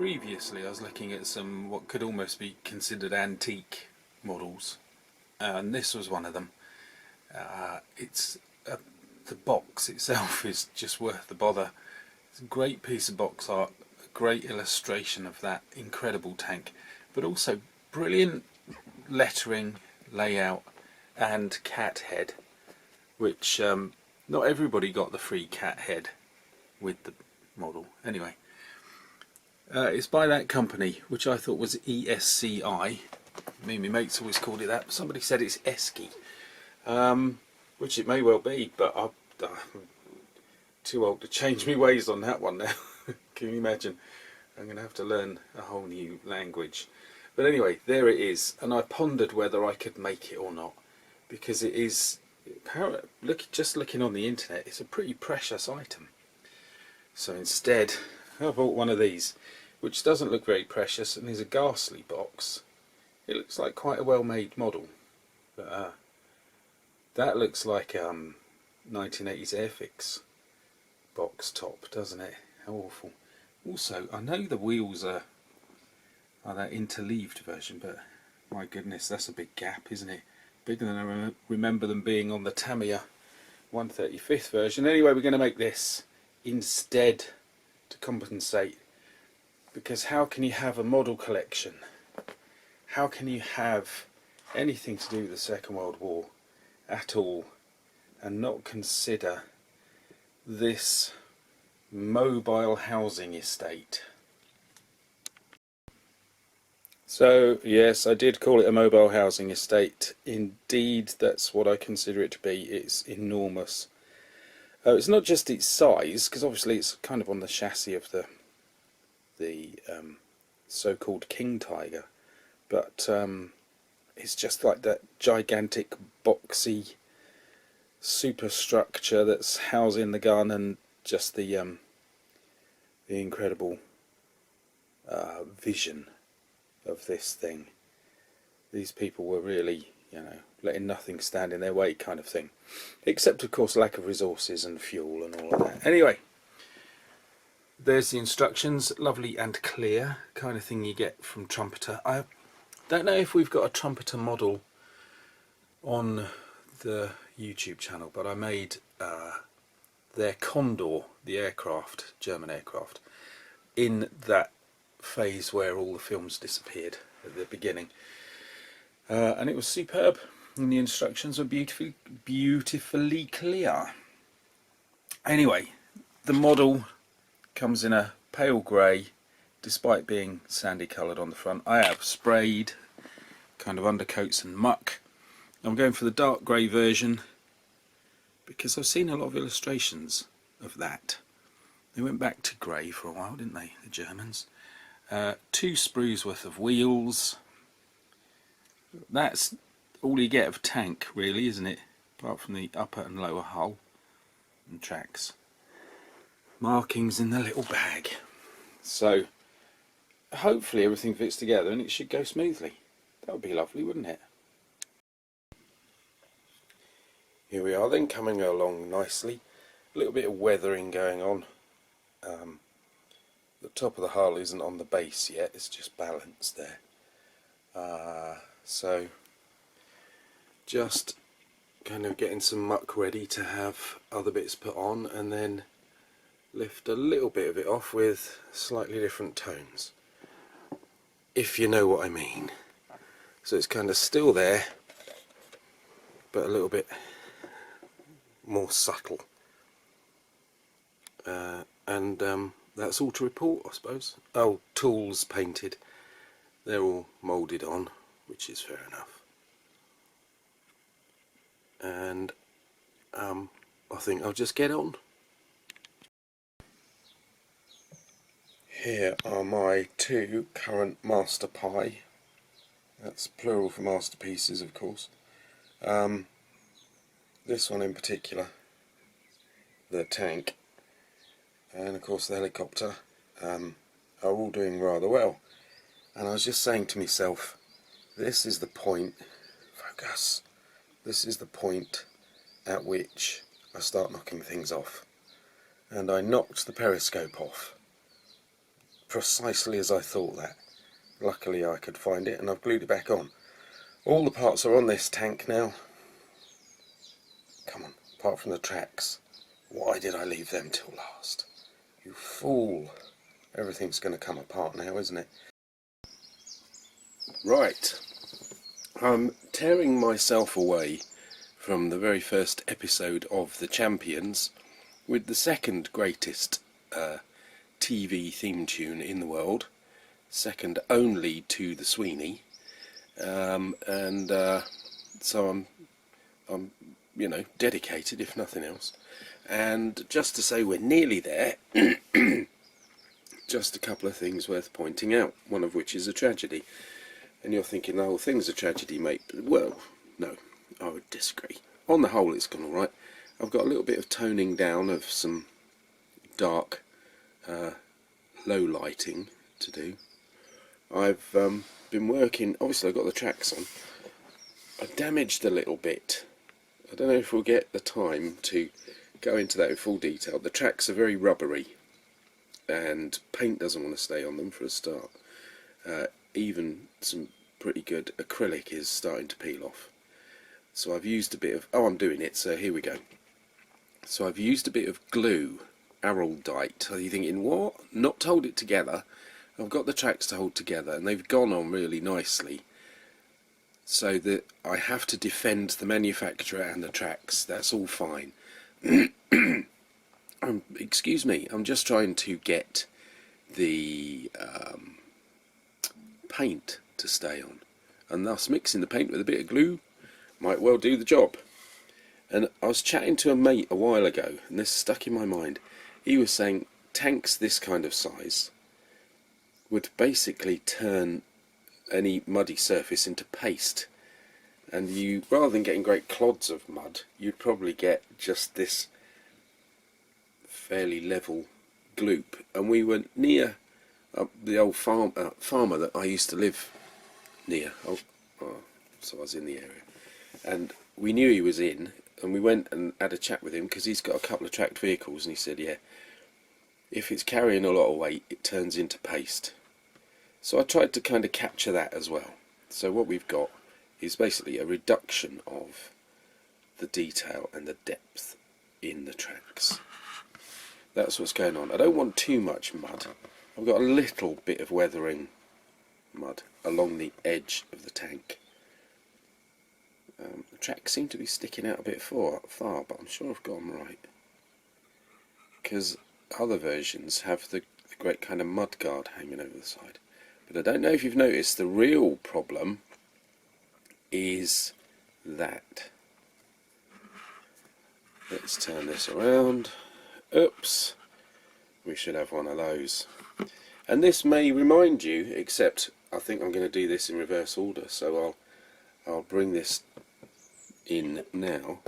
Previously I was looking at some what could almost be considered antique models, and this was one of them. The box itself is just worth the bother. It's a great piece of box art, a great illustration of that incredible tank, but also brilliant lettering, layout and cat head, which not everybody got the free cat head with the model. Anyway, it's by that company, which I thought was ESCI. Me and my mates always called it that, but somebody said it's Esky, which it may well be, but I'm too old to change my ways on that one now. Can you imagine? I'm going to have to learn a whole new language. But anyway, there it is, and I pondered whether I could make it or not, because it is, just looking on the internet, it's a pretty precious item. So instead I bought one of these, which doesn't look very precious and is a ghastly box. It looks like quite a well made model, but that looks like 1980s Airfix box top, doesn't it? How awful. Also, I know the wheels are that interleaved version, but my goodness, that's a big gap, isn't it? Bigger than I remember them being on the Tamiya 135th version. Anyway, we're going to make this instead to compensate, because how can you have a model collection, how can you have anything to do with the Second World War at all and not consider this mobile housing estate? So yes, I did call it a mobile housing estate. Indeed, that's what I consider it to be. It's enormous. It's not just its size, because obviously it's kind of on the chassis of the so-called Jagdtiger, but it's just like that gigantic boxy superstructure that's housing the gun, and just the incredible vision of this thing. These people were really, letting nothing stand in their way, kind of thing, except of course lack of resources and fuel and all of that. Anyway, there's the instructions, lovely and clear, kind of thing you get from Trumpeter. I don't know if we've got a Trumpeter model on the YouTube channel, but I made their Condor, the aircraft, German aircraft, in that phase where all the films disappeared at the beginning, and it was superb, and the instructions were beautifully clear. Anyway, the model comes in a pale grey, despite being sandy coloured on the front. I have sprayed kind of undercoats and muck. I'm going for the dark grey version because I've seen a lot of illustrations of that. They went back to grey for a while, didn't they, the Germans? 2 sprues worth of wheels. That's all you get of tank, really, isn't it? Apart from the upper and lower hull and tracks. Markings in the little bag. So hopefully everything fits together and it should go smoothly. That would be lovely, wouldn't it? Here we are then, coming along nicely. A little bit of weathering going on. The top of the hull isn't on the base yet, it's just balanced there. So just kind of getting some muck ready to have other bits put on, and then lift a little bit of it off with slightly different tones, if you know what I mean. So it's kind of still there, but a little bit more subtle. And that's all to report, I suppose. Oh, tools painted. They're all moulded on, which is fair enough. And I think I'll just get on. Here are my 2 current Master Pie. That's plural for masterpieces, of course. This one in particular, the tank, and of course the helicopter, are all doing rather well. And I was just saying to myself, this is the point, focus, this is the point at which I start knocking things off. And I knocked the periscope off precisely as I thought that. Luckily I could find it and I've glued it back on. All the parts are on this tank now. Come on, apart from the tracks. Why did I leave them till last? You fool. Everything's going to come apart now, isn't it? Right. I'm tearing myself away from the very first episode of The Champions with the second greatest TV theme tune in the world, second only to the Sweeney, so I'm dedicated if nothing else. And just to say we're nearly there, just a couple of things worth pointing out, one of which is a tragedy. And you're thinking the whole thing's a tragedy, mate. Well, no, I would disagree. On the whole, it's gone alright. I've got a little bit of toning down of some dark, low lighting to do. I've been working, obviously I've got the tracks on. I damaged a little bit. I don't know if we'll get the time to go into that in full detail. The tracks are very rubbery and paint doesn't want to stay on them for a start. Even some pretty good acrylic is starting to peel off. So I've used a bit of, I'm doing it, so here we go. So I've used a bit of glue, araldite. Are you thinking, what? Not to hold it together. I've got the tracks to hold together and they've gone on really nicely. So that I have to defend the manufacturer and the tracks. That's all fine. Excuse me, I'm just trying to get the paint to stay on, and thus mixing the paint with a bit of glue might well do the job. And I was chatting to a mate a while ago, and this stuck in my mind. He was saying tanks this kind of size would basically turn any muddy surface into paste, and you, rather than getting great clods of mud, you'd probably get just this fairly level gloop. And we were near the old farmer that I used to live near. So I was in the area, and we knew he was in, and we went and had a chat with him because he's got a couple of tracked vehicles, and he said, yeah, if it's carrying a lot of weight, it turns into paste. So I tried to kind of capture that as well. So what we've got is basically a reduction of the detail and the depth in the tracks. That's what's going on. I don't want too much mud. I've got a little bit of weathering mud along the edge of the tank. The tracks seem to be sticking out a bit far, but I'm sure I've got them right. Because other versions have the great kind of mud guard hanging over the side. But I don't know if you've noticed, the real problem is that. Let's turn this around. Oops. We should have one of those. And this may remind you, except I think I'm going to do this in reverse order, so I'll bring this in now.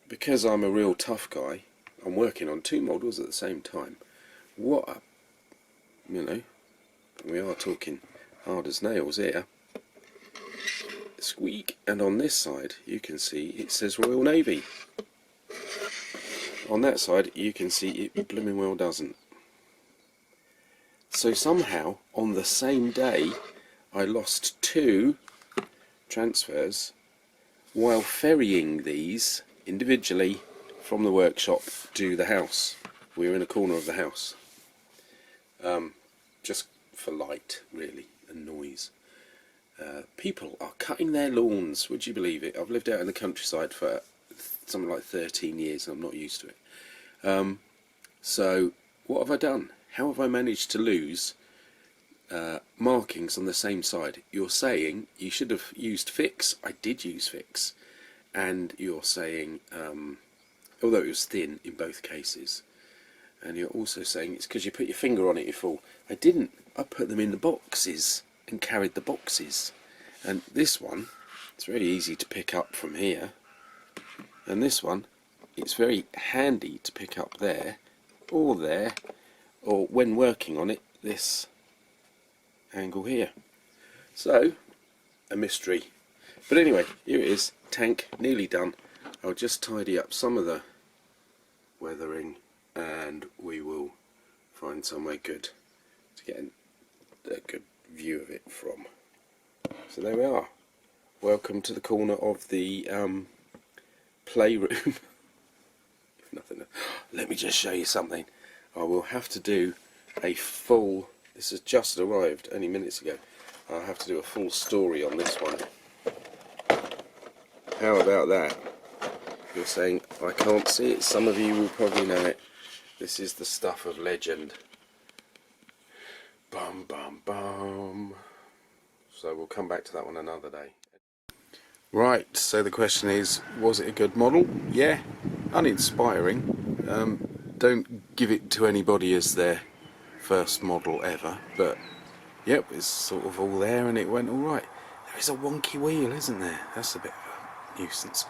Because I'm a real tough guy, I'm working on two models at the same time. What a, we are talking hard as nails here. Squeak. And on this side you can see it says Royal Navy. On that side you can see it blooming well doesn't. So somehow on the same day I lost two transfers while ferrying these individually from the workshop to the house. We were in a corner of the house. Just for light, really, and noise. People are cutting their lawns, would you believe it? I've lived out in the countryside for something like 13 years and I'm not used to it. So what have I done? How have I managed to lose markings on the same side? You're saying you should have used fix. I did use fix. And you're saying, although it was thin in both cases, and you're also saying it's because you put your finger on it, you fool. I didn't. I put them in the boxes and carried the boxes. And this one, it's really easy to pick up from here. And this one, it's very handy to pick up there, or when working on it, this angle here. So, a mystery. But anyway, here it is, tank, nearly done. I'll just tidy up some of the weathering and we will find somewhere good to getting a good view of it from. So there we are. Welcome to the corner of the playroom. If nothing, let me just show you something. I will have to do a full, this has just arrived only minutes ago, I'll have to do a full story on this one. How about that? You're saying I can't see it, some of you will probably know it. This is the stuff of legend. Bum bum bum. So we'll come back to that one another day. Right, so the question is, was it a good model? Yeah, uninspiring. Don't give it to anybody as their first model ever, but yep, it's sort of all there and it went alright. There is a wonky wheel, isn't there? That's a bit of a nuisance.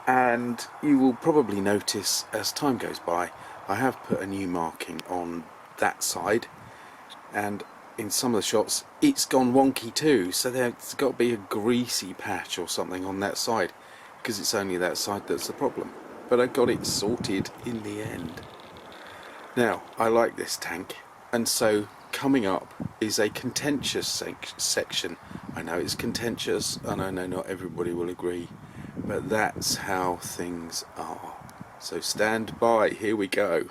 And you will probably notice as time goes by, I have put a new marking on that side, and in some of the shots it's gone wonky too, so there's got to be a greasy patch or something on that side, because it's only that side that's the problem. But I got it sorted in the end. Now, I like this tank, and so coming up is a contentious section. I know it's contentious, and I know not everybody will agree, but that's how things are. So stand by, here we go.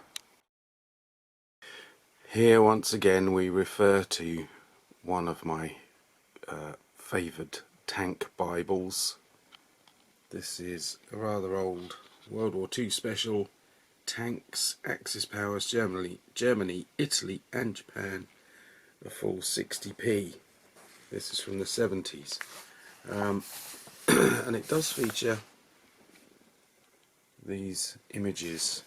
Here once again we refer to one of my favoured tank Bibles. This is a rather old World War II special, tanks, Axis powers, Germany, Italy and Japan, a full 60p. This is from the 70s. And it does feature these images,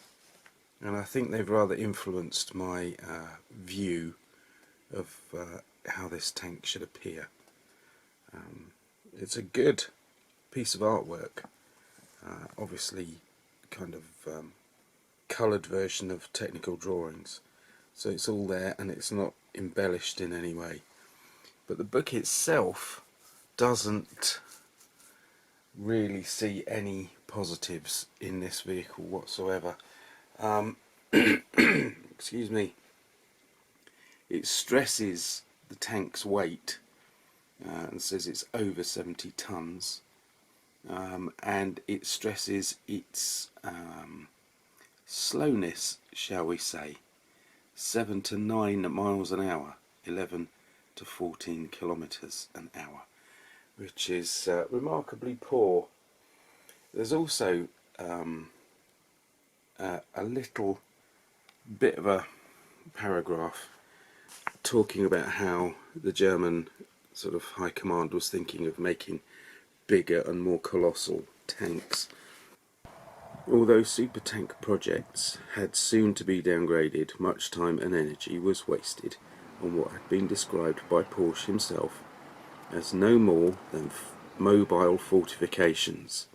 and I think they've rather influenced my view of how this tank should appear. It's a good piece of artwork, obviously kind of coloured version of technical drawings, so it's all there and it's not embellished in any way. But the book itself doesn't really see any positives in this vehicle whatsoever. Excuse me. It stresses the tank's weight and says it's over 70 tons, and it stresses its slowness, shall we say, 7 to 9 miles an hour, 11 to 14 kilometers an hour, which is remarkably poor. There's also a little bit of a paragraph talking about how the German sort of high command was thinking of making bigger and more colossal tanks. Although super tank projects had soon to be downgraded, much time and energy was wasted on what had been described by Porsche himself as no more than mobile fortifications.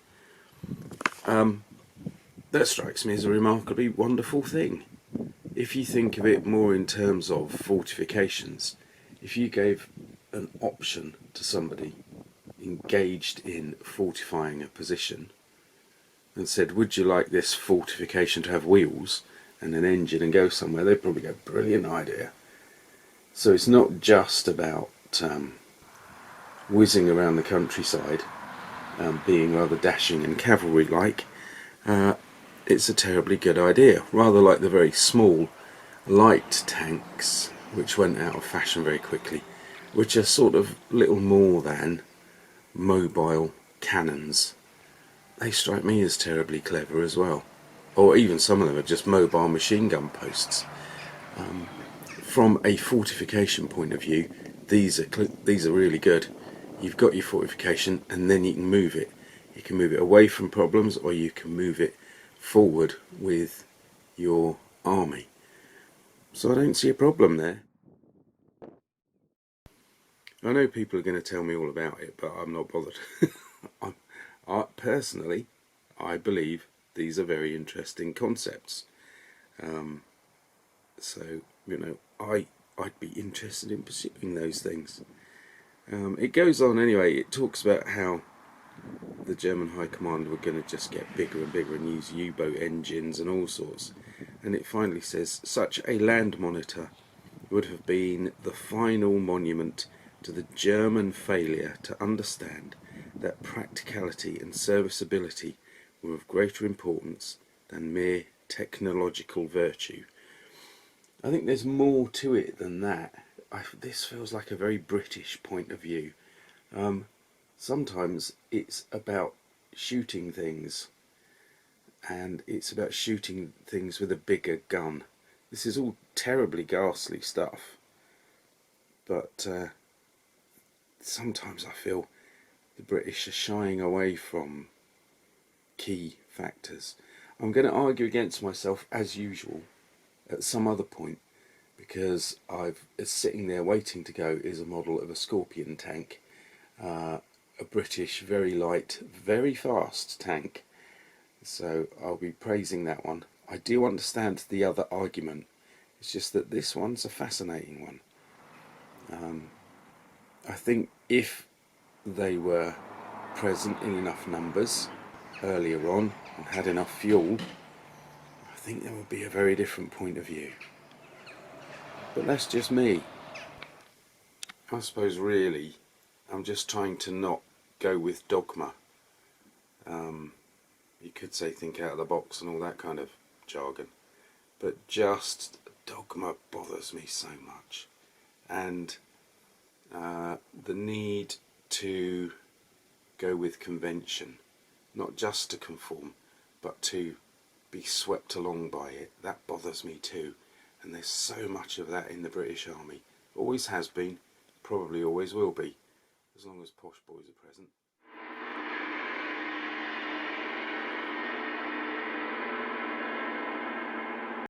That strikes me as a remarkably wonderful thing. If you think of it more in terms of fortifications, if you gave an option to somebody engaged in fortifying a position and said, would you like this fortification to have wheels and an engine and go somewhere, they'd probably go, brilliant idea. So it's not just about whizzing around the countryside, being rather dashing and cavalry-like. It's a terribly good idea, rather like the very small light tanks which went out of fashion very quickly, which are sort of little more than mobile cannons. They strike me as terribly clever as well, or even some of them are just mobile machine gun posts. From a fortification point of view, these are really good. You've got your fortification and then you can move it. You can move it away from problems, or you can move it forward with your army. So I don't see a problem there. I know people are going to tell me all about it, but I'm not bothered. Personally, I believe these are very interesting concepts. So, you know, I'd be interested in pursuing those things. It goes on anyway. It talks about how the German High Command were going to just get bigger and bigger and use U-boat engines and all sorts. And it finally says, such a land monitor would have been the final monument to the German failure to understand that practicality and serviceability were of greater importance than mere technological virtue. I think there's more to it than that. This feels like a very British point of view. Sometimes it's about shooting things, and it's about shooting things with a bigger gun. This is all terribly ghastly stuff, but sometimes I feel the British are shying away from key factors. I'm going to argue against myself as usual at some other point, because sitting there waiting to go is a model of a Scorpion tank, a British very light, very fast tank, so I'll be praising that one. I do understand the other argument, it's just that this one's a fascinating one. I think if they were present in enough numbers earlier on and had enough fuel, I think there would be a very different point of view. But that's just me. I suppose really I'm just trying to not go with dogma. You could say think out of the box and all that kind of jargon, but just dogma bothers me so much, and the need to go with convention, not just to conform but to be swept along by it, that bothers me too. And there's so much of that in the British Army, always has been, probably always will be, as long as posh boys are present.